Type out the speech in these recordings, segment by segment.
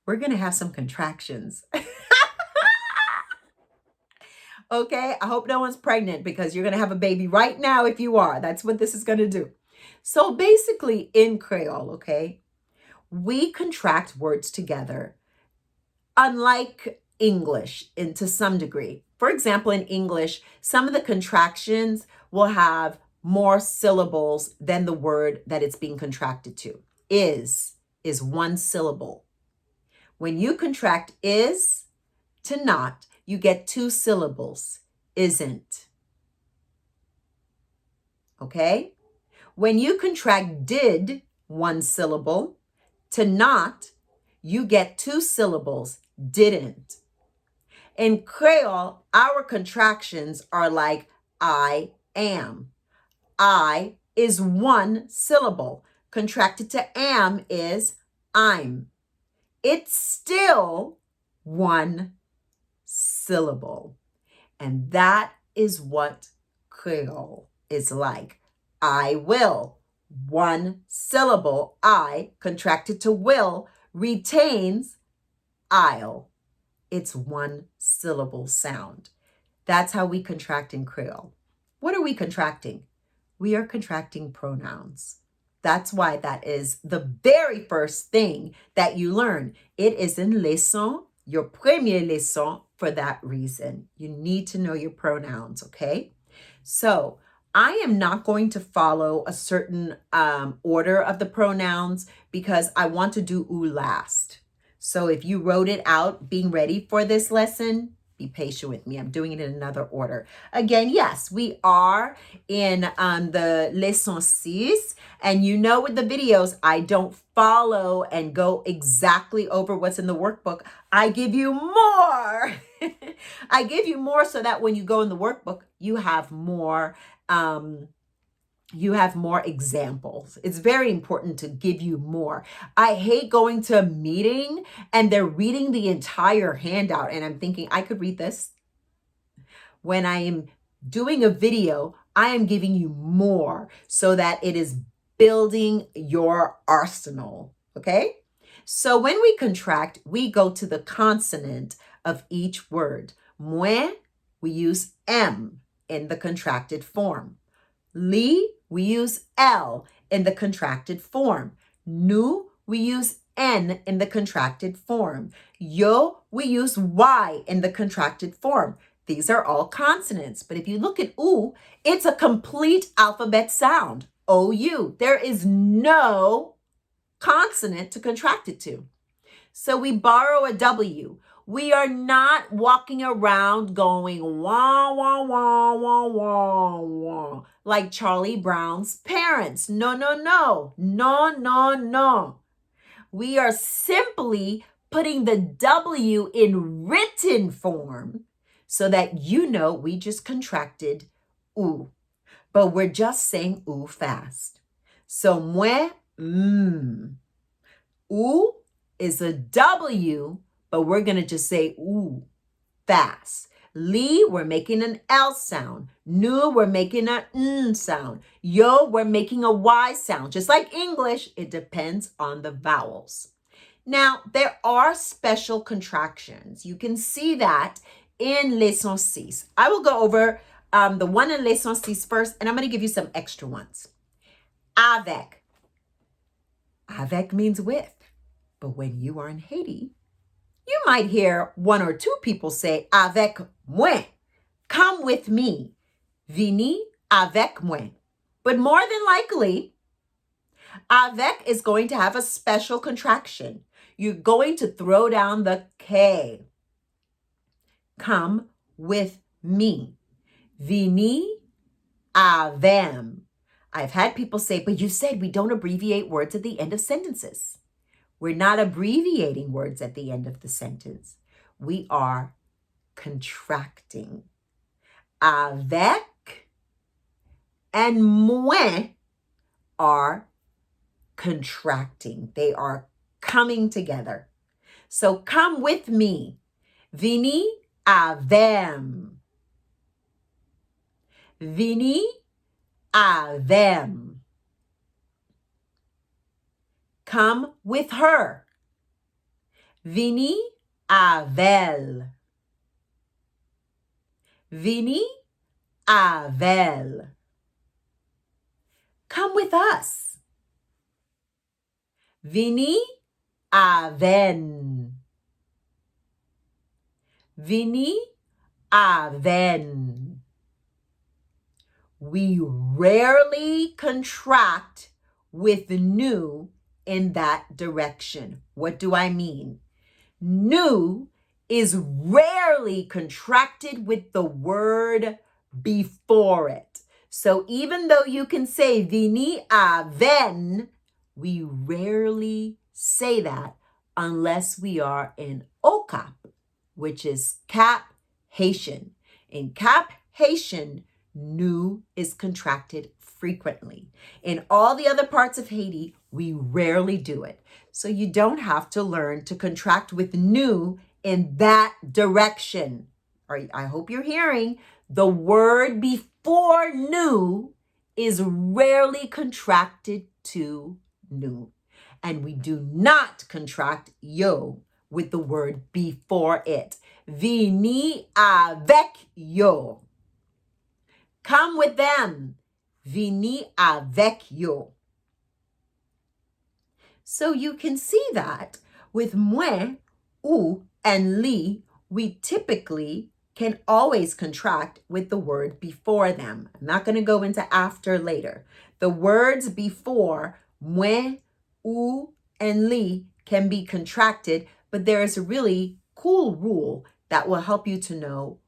we're going to have some contractions. Okay, I hope no one's pregnant because you're going to have a baby right now if you are. That's what this is going to do. So basically in Creole, okay, we contract words together, unlike English to some degree. For example, in English, some of the contractions will have more syllables than the word that it's being contracted to. Is one syllable. When you contract is to not, you get two syllables. Isn't. Okay? When you contract did, one syllable, to not, you get two syllables. Didn't. In Creole, our contractions are like I am. I is one syllable. Contracted to am is I'm. It's still one syllable. And that is what Creole is like. I will. One syllable, I, contracted to will, retains I'll. It's one syllable sound. That's how we contract in Creole. What are we contracting? We are contracting pronouns. That's why that is the very first thing that you learn. It is in leçon, your premier leçon, for that reason. You need to know your pronouns, okay? So I am not going to follow a certain order of the pronouns because I want to do ou last. So if you wrote it out being ready for this lesson, be patient with me. I'm doing it in another order. Again, yes, we are in the leçon 6. And you know with the videos, I don't follow and go exactly over what's in the workbook. I give you more. I give you more so that when you go in the workbook, you have more examples. It's very important to give you more. I hate going to a meeting and they're reading the entire handout and I'm thinking, I could read this. When I am doing a video, I am giving you more so that it is building your arsenal, okay? So when we contract, we go to the consonant of each word. Moi, we use M in the contracted form. Li, we use L in the contracted form. Nous, we use N in the contracted form. Yo, we use Y in the contracted form. These are all consonants. But if you look at oo, it's a complete alphabet sound. O-U. There is no consonant to contract it to. So we borrow a W. We are not walking around going wah, wah, wah, wah, wah, wah, like Charlie Brown's parents. No, no, no. No, no, no. We are simply putting the W in written form so that you know we just contracted oo. But we're just saying oo fast. So moi, oo is a W, but we're going to just say ooh, fast. Li, we're making an L sound. Nu, we're making an N sound. Yo, we're making a Y sound. Just like English, it depends on the vowels. Now, there are special contractions. You can see that in leçon 6. I will go over the one in leçon 6 first, and I'm going to give you some extra ones. Avec. Avec means with. But when you are in Haiti, you might hear one or two people say, avec moi, come with me, vini avec moi. But more than likely, avec is going to have a special contraction. You're going to throw down the K. Come with me, vini avem. I've had people say, but you said we don't abbreviate words at the end of sentences. We're not abbreviating words at the end of the sentence. We are contracting. Avec and moi are contracting. They are coming together. So come with me. Vini avem. Vini avem. Come with her. Vini avel. Vini avel. Come with us. Vini aven. Vini aven. We rarely contract with nu in that direction. What do I mean? Nu is rarely contracted with the word before it. So even though you can say vini aven, we rarely say that unless we are in OCAP, which is Cap Haitian. In Cap Haitian, nu is contracted frequently. In all the other parts of Haiti, we rarely do it. So you don't have to learn to contract with nu in that direction. I hope you're hearing. The word before nu is rarely contracted to nu. And we do not contract yo with the word before it. Vini avec yo. Come with them. Vini avec yo. So you can see that with moi, ou, and li, we typically can always contract with the word before them. I'm not going to go into after later. The words before moi, ou, and li can be contracted, but there is a really cool rule that will help you to know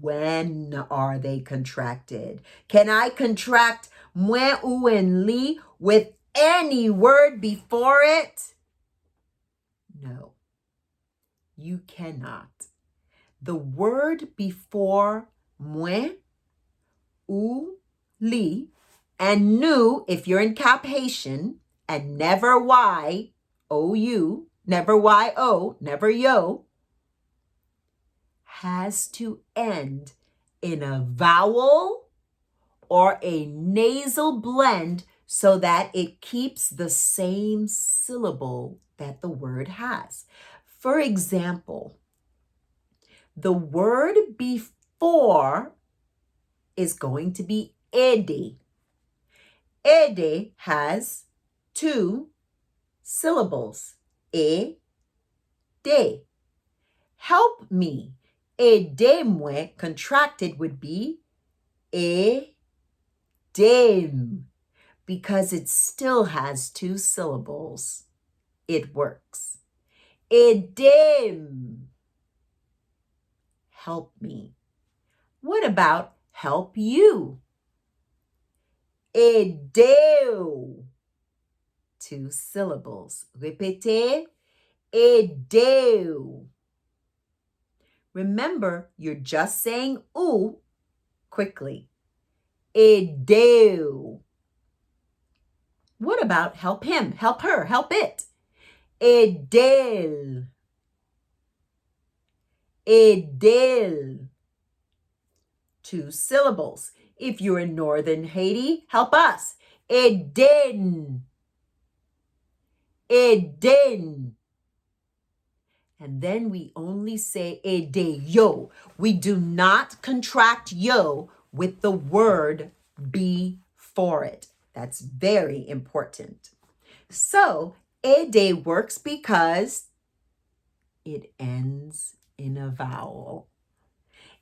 when are they contracted. Can I contract moi, ou, and li with any word before it? No, you cannot. The word before moi, ou, li, and nu, if you're in Cap Haitian, and never y, ou, never yo, never yo, has to end in a vowel or a nasal blend so that it keeps the same syllable that the word has. For example, the word before is going to be ede. Ede has 2 syllables. E, de. Help me. Aide-moi contracted would be aide-m. Because it still has 2 syllables. It works. Aide-m. Help me. What about help you? Aideu. 2 syllables. Répétez. Aideu. Remember, you're just saying ou quickly. Aideu. What about help him, help her, help it? Aidel. Aidel. 2 syllables. If you're in northern Haiti, help us. Aiden. Aiden. And then we only say aide yo. We do not contract yo with the word before it. That's very important. So aide works because it ends in a vowel.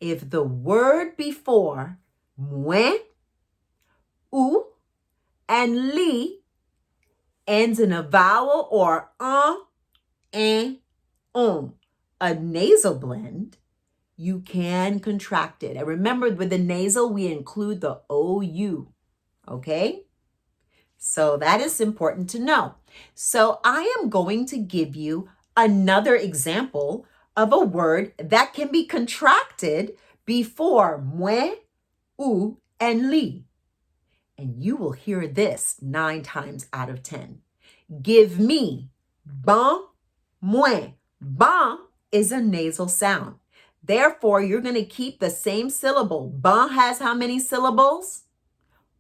If the word before moi, ou, and li ends in a vowel or un, a nasal blend, you can contract it. And remember, with the nasal, we include the OU, okay? So that is important to know. So I am going to give you another example of a word that can be contracted before moi, ou, and li. And you will hear this 9 times out of 10. Give me, bon, moi. Bon is a nasal sound. Therefore, you're going to keep the same syllable. Bon has how many syllables?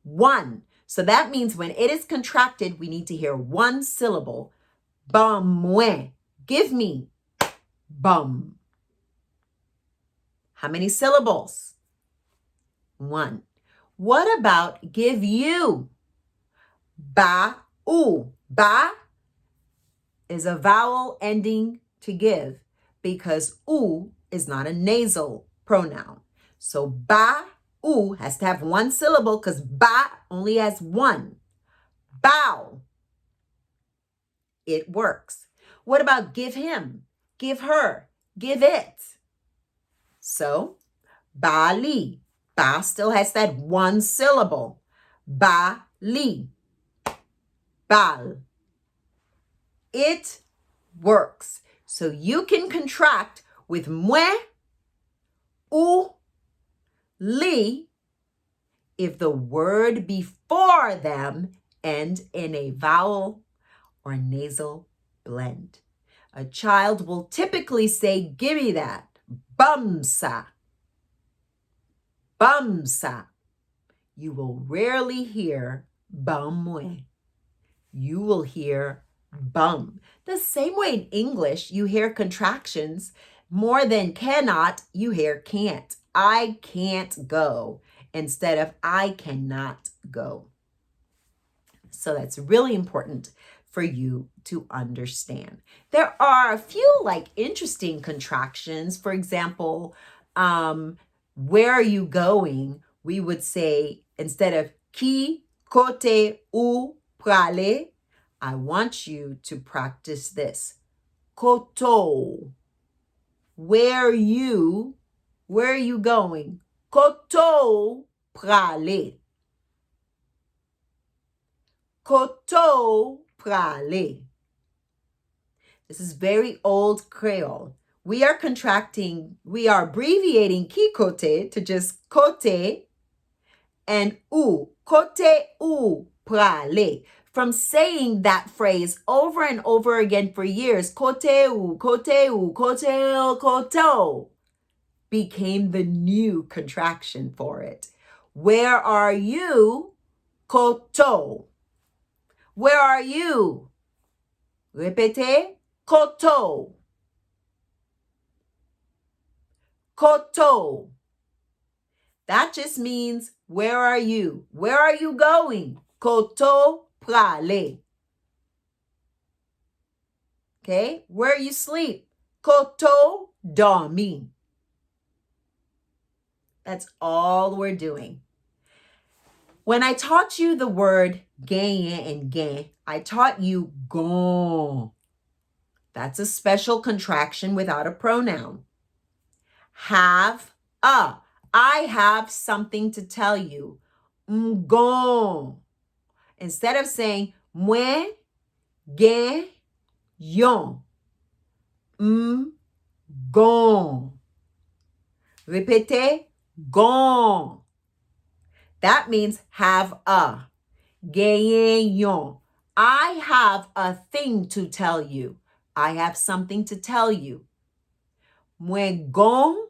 1. So that means when it is contracted, we need to hear 1 syllable. Bon, moi. Give me. bum. How many syllables? 1. What about give you? Ba, oo. Ba is a vowel ending to give because oo is not a nasal pronoun. So ba, oo has to have one syllable because ba only has one. Bow. It works. What about give him, give her, give it? So Bali. Ba still has that one syllable. Bali. Bal. It works. So you can contract with mwe, ou, li if the word before them end in a vowel or a nasal blend. A child will typically say, give me that. Bumsa. Bumsa. You will rarely hear bumwe. You will hear bum. The same way in English, you hear contractions. More than cannot, you hear can't. I can't go instead of I cannot go. So that's really important for you to understand. There are a few interesting contractions. For example, where are you going? We would say instead of qui, kote, ou, prale, I want you to practice this. Koto. Where are you going? Koto, prale. Koto, prale. This is very old Creole. We are abbreviating ki kote to just kote and ou. Kote ou prale. From saying that phrase over and over again for years, kote ou, koto, became the new contraction for it. Where are you? Koto. Where are you? Répétez. Koto. Koto. That just means, where are you? Where are you going? Koto prale. Okay? Where you sleep? Koto dormi. That's all we're doing. When I taught you the word gain and gain, I taught you gon. That's a special contraction without a pronoun. Have a. I have something to tell you. M'gon. Instead of saying mwen, gen, yon. M'gon. Répétez, gon. That means have a. Gen, yon. I have a thing to tell you. I have something to tell you. Mwen gon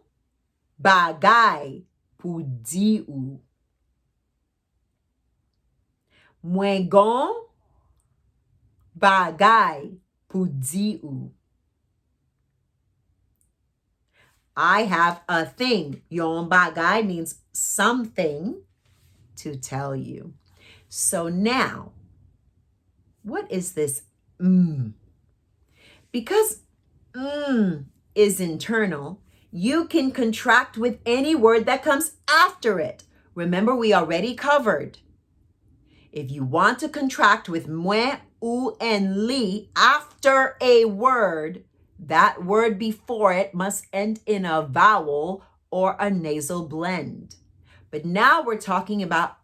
bagay pou di ou. Mwen gon bagay pou di ou. I have a thing. Yon bagay means something to tell you. So now, what is this Because is internal, you can contract with any word that comes after it. Remember, we already covered. If you want to contract with mwen, ou, and li after a word, that word before it must end in a vowel or a nasal blend. But now we're talking about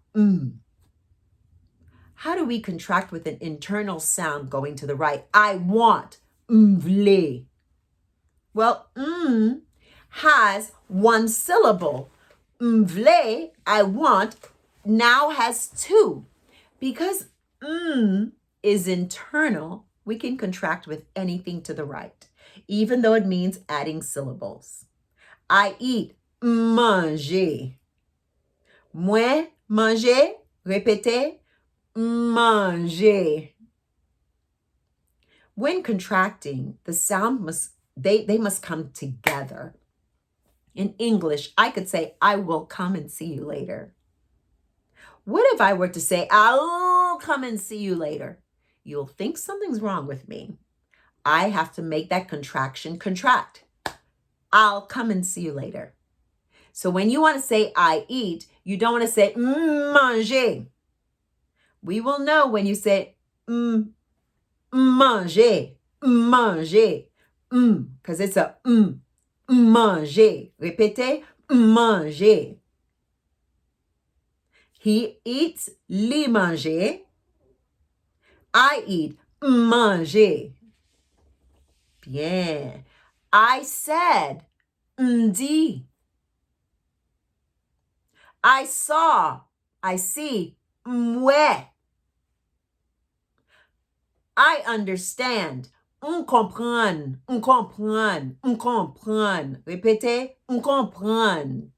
How do we contract with an internal sound going to the right? I want, vle. Well, has one syllable. Vle, I want, now has two. Because is internal, we can contract with anything to the right, even though it means adding syllables. I eat, manger. Moi, manger, répétez, manger. When contracting, the sound must they must come together. In English, I could say, I will come and see you later. What if I were to say, I'll come and see you later? You'll think something's wrong with me. I have to make that contraction contract. I'll come and see you later. So when you want to say I eat, you don't want to say manger. We will know when you say manger, manger, because it's a manger. Répétez, manger. He eats, li manger. I eat, manger. Bien. I said, dit. I saw, I see, mouais. I understand, on comprend, on comprend, on comprend. Répétez, on comprend.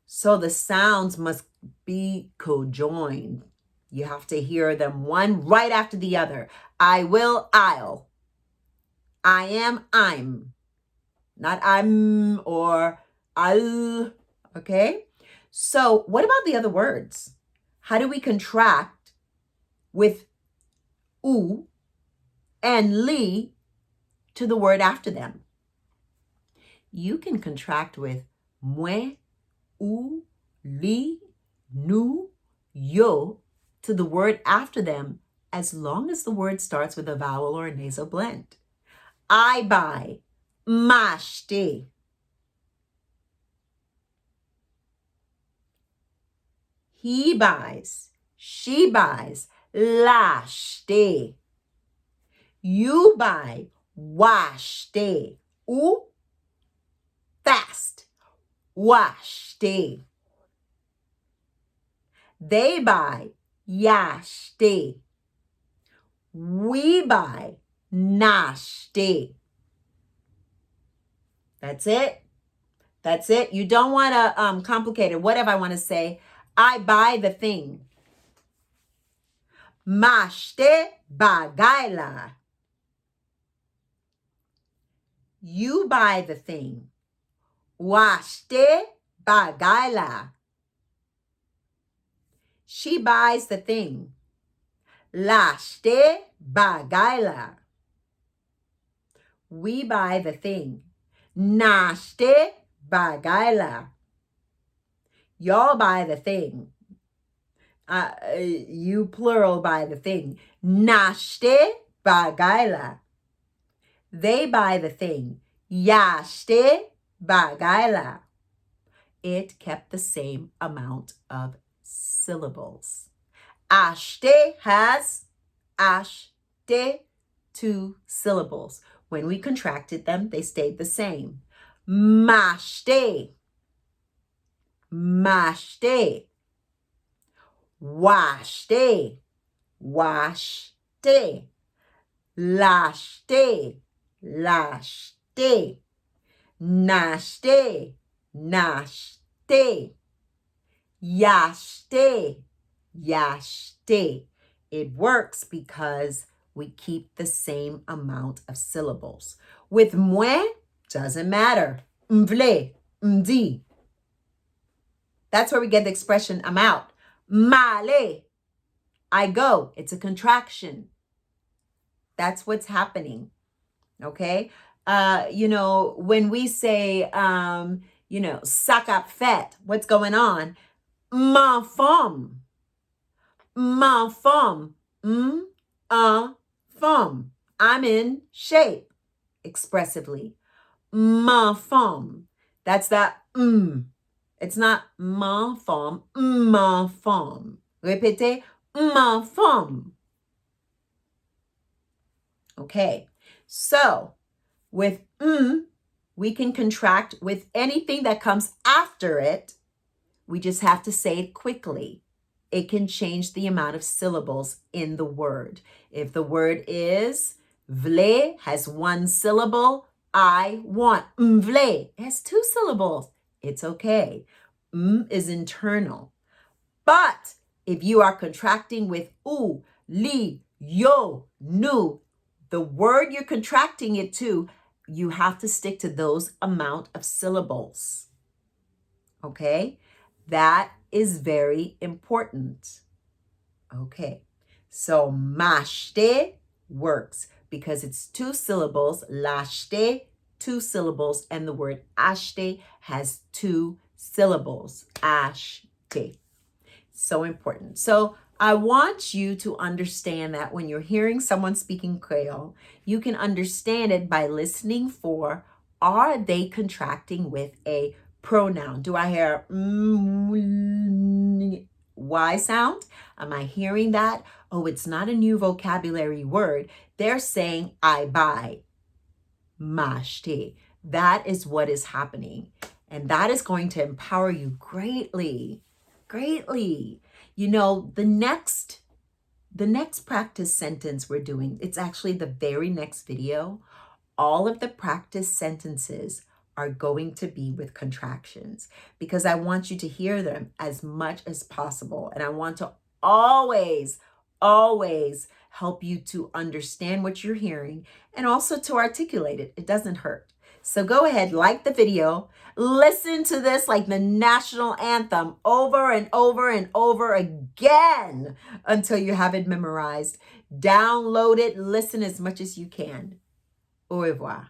So the sounds must be conjoined. You have to hear them one right after the other. I will, I'll. I am, I'm. Not I'm or I'll. Okay? So what about the other words? How do we contract with ou and li to the word after them? You can contract with moi, ou, li, nous, yo to the word after them as long as the word starts with a vowel or a nasal blend. I buy, m'acheter. He buys, she buys, l'acheter. You buy, wacheter. Ou fast, wacheter. They buy, y'acheter. We buy, n'acheter. That's it. That's it. You don't want to complicate it. What if I want to say, I buy the thing? M'acheter bagay la. You buy the thing. Ou acheter bagay la. She buys the thing. L'acheter bagay la. We buy the thing. N'acheter bagay la. Y'all buy the thing. You plural buy the thing. N'acheter bagay la. They buy the thing. Y'acheter bagay la. It kept the same amount of syllables. Acheter has acheter 2 syllables. When we contracted them, they stayed the same. M'acheter, m'acheter. Wacheter, wacheter. L'acheter, l'acheter. N'acheter, n'acheter. Y'acheter, y'acheter. It works because we keep the same amount of syllables. With moi, doesn't matter. M'vle, m'di. That's where we get the expression I'm out. M'aller, I go. It's a contraction. That's what's happening. Okay? When we say, sac up fête, what's going on? Ma femme. Ma femme. Un femme. I'm in shape expressively. Ma femme. That's that It's not ma femme, ma femme. Répétez, ma femme. Okay, so with we can contract with anything that comes after it. We just have to say it quickly. It can change the amount of syllables in the word. If the word is vle, has 1 syllable, I want. Vle has 2 syllables. It's okay. Is internal. But if you are contracting with ou, li, yo, nous, the word you're contracting it to you have to stick to those amount of syllables. Okay? That is very important. Okay. So mashte works because it's 2 syllables. Lashte, 2 syllables. And the word ashte has 2 syllables. Ashte. So important. So I want you to understand that when you're hearing someone speaking Creole, you can understand it by listening for, are they contracting with a pronoun? Do I hear Y sound? Am I hearing that? Oh, it's not a new vocabulary word. They're saying I buy. Mashte. That is what is happening. And that is going to empower you greatly. Greatly. You know, the next practice sentence we're doing, it's actually the very next video. All of the practice sentences are going to be with contractions because I want you to hear them as much as possible. And I want to always help you to understand what you're hearing and also to articulate it. It doesn't hurt. So go ahead, like the video, listen to this like the national anthem over and over and over again until you have it memorized. Download it, listen as much as you can. Au revoir.